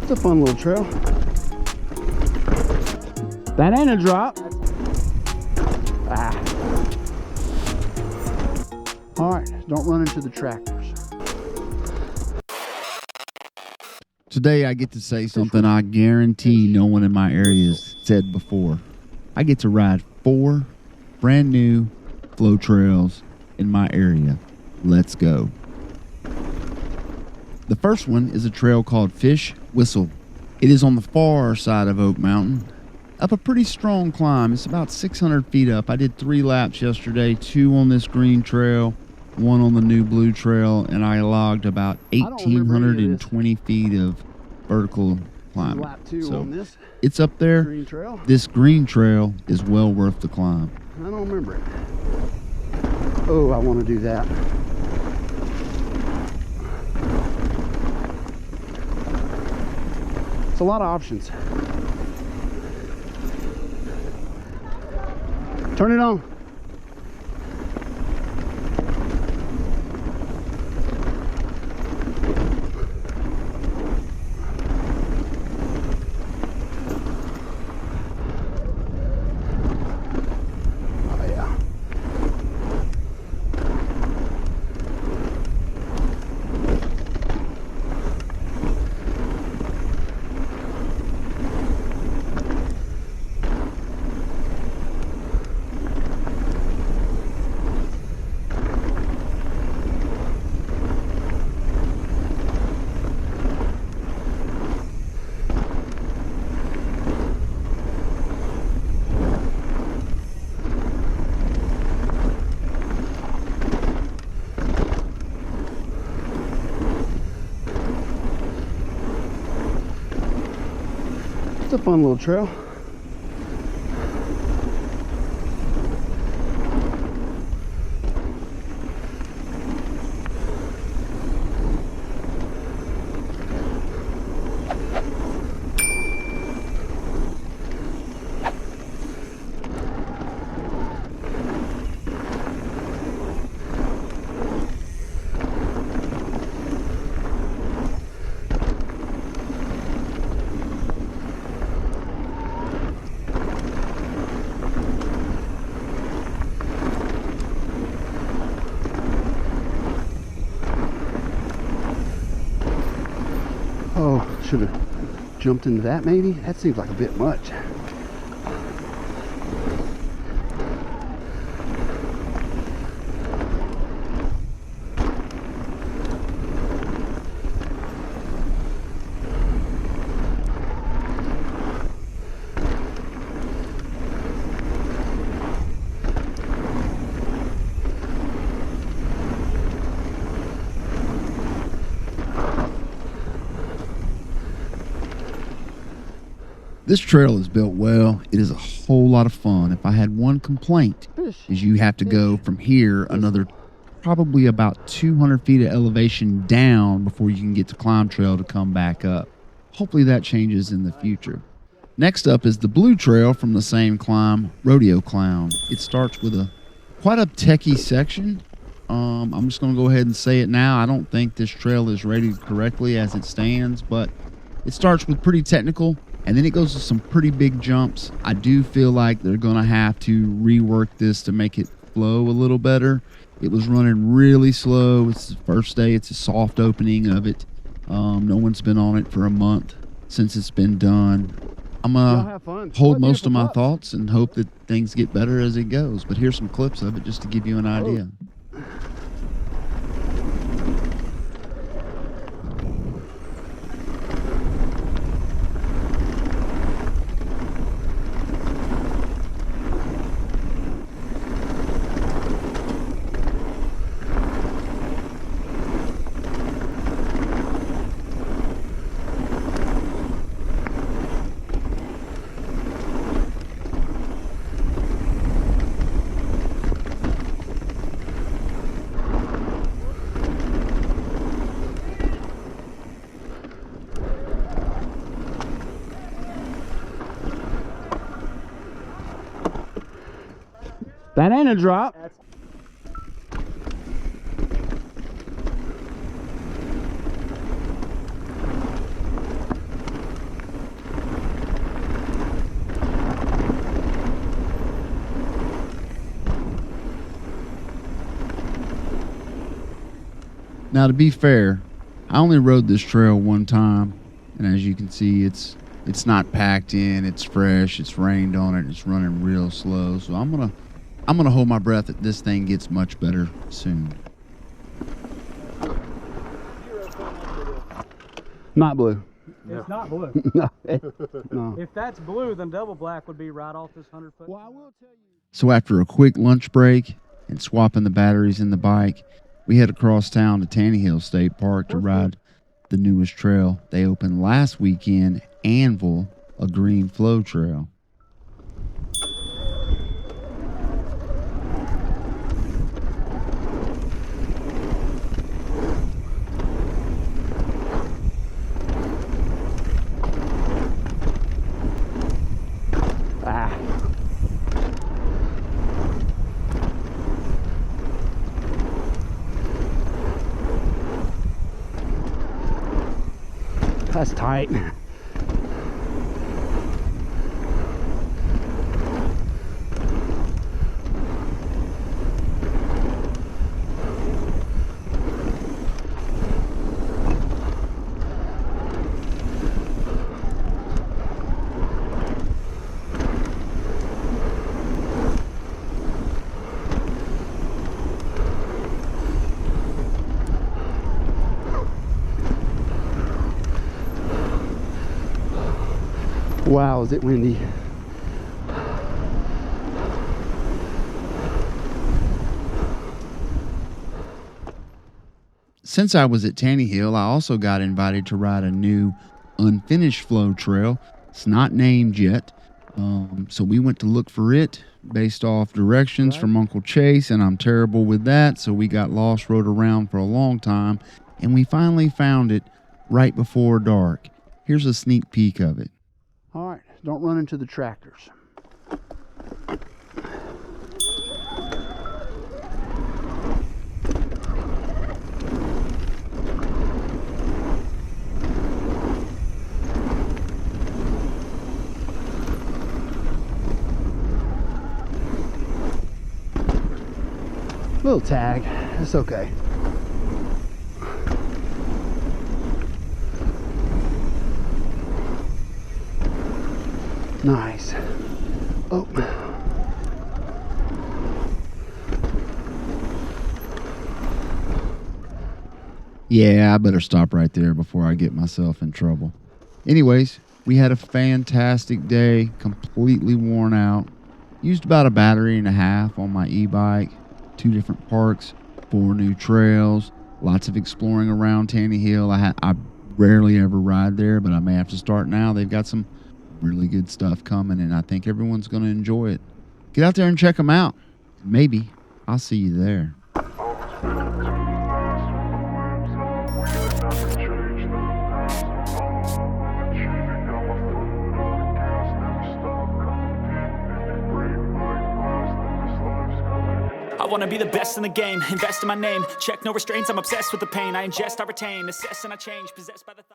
It's a fun little trail. That ain't a drop. Ah. All right, don't run into the tractors. Today I get to say something I guarantee no one in my area has said before. I get to ride 4 brand new flow trails in my area. Let's go. The first one is a trail called Fish Whistle. It is on the far side of Oak Mountain, up a pretty strong climb. It's about 600 feet up. I did 3 laps yesterday, 2 on this green trail, 1 on the new blue trail, and I logged about 1,820 feet of vertical climbing. Lap 2 So on this it's up there. green trail. This green trail is well worth the climb. I don't remember it. Oh, I want to do that. It's a lot of options. Turn it on. Oh yeah. It's a fun little trail. Oh, should have jumped into that maybe? That seems like a bit much. This trail is built well. It is a whole lot of fun. If I had one complaint, is you have to go from here another probably about 200 feet of elevation down before you can get to Climb Trail to come back up. Hopefully that changes in the future. Next up is the blue trail from the same climb, Rodeo Clown. It starts with quite a techie section. I'm just going to go ahead and say it now. I don't think this trail is rated correctly as it stands, but it starts with pretty technical, and then it goes to some pretty big jumps. I do feel like they're going to have to rework this to make it flow a little better. It was running really slow. It's the first day. It's a soft opening of it. No one's been on it for a month since it's been done. I'm going to hold most of my thoughts and hope that things get better as it goes. But here's some clips of it just to give you an idea. That ain't a drop. Now, to be fair, I only rode this trail one time, and as you can see, it's not packed in, it's fresh, it's rained on it, it's running real slow. So I'm gonna hold my breath that this thing gets much better soon. Not blue. It's not blue. No. No. If that's blue, then double black would be right off this 100-foot. Well, I will tell you. So after a quick lunch break and swapping the batteries in the bike, we head across town to Tanny Hill State Park to ride the newest trail. They opened last weekend, Anvil, a green flow trail. That's tight. Wow, is it windy? Since I was at Tanny Hill, I also got invited to ride a new unfinished flow trail. It's not named yet, so we went to look for it based off directions from Uncle Chase, and I'm terrible with that, so we got lost, rode around for a long time, and we finally found it right before dark. Here's a sneak peek of it. All right, don't run into the tractors. Little tag, it's okay. Nice. Oh. Yeah, I better stop right there before I get myself in trouble. Anyways, we had a fantastic day, completely worn out. Used about a battery and a half on my e-bike, 2 different parks, 4 new trails, lots of exploring around Tanny Hill. I rarely ever ride there, but I may have to start now. They've got some really good stuff coming, and I think everyone's going to enjoy it. Get out there and check them out. Maybe I'll see you there. I wanna be the best in the game, invest in my name, check no restraints, I'm obsessed with the pain, I ingest, I retain, assess and I change, possessed by the thought.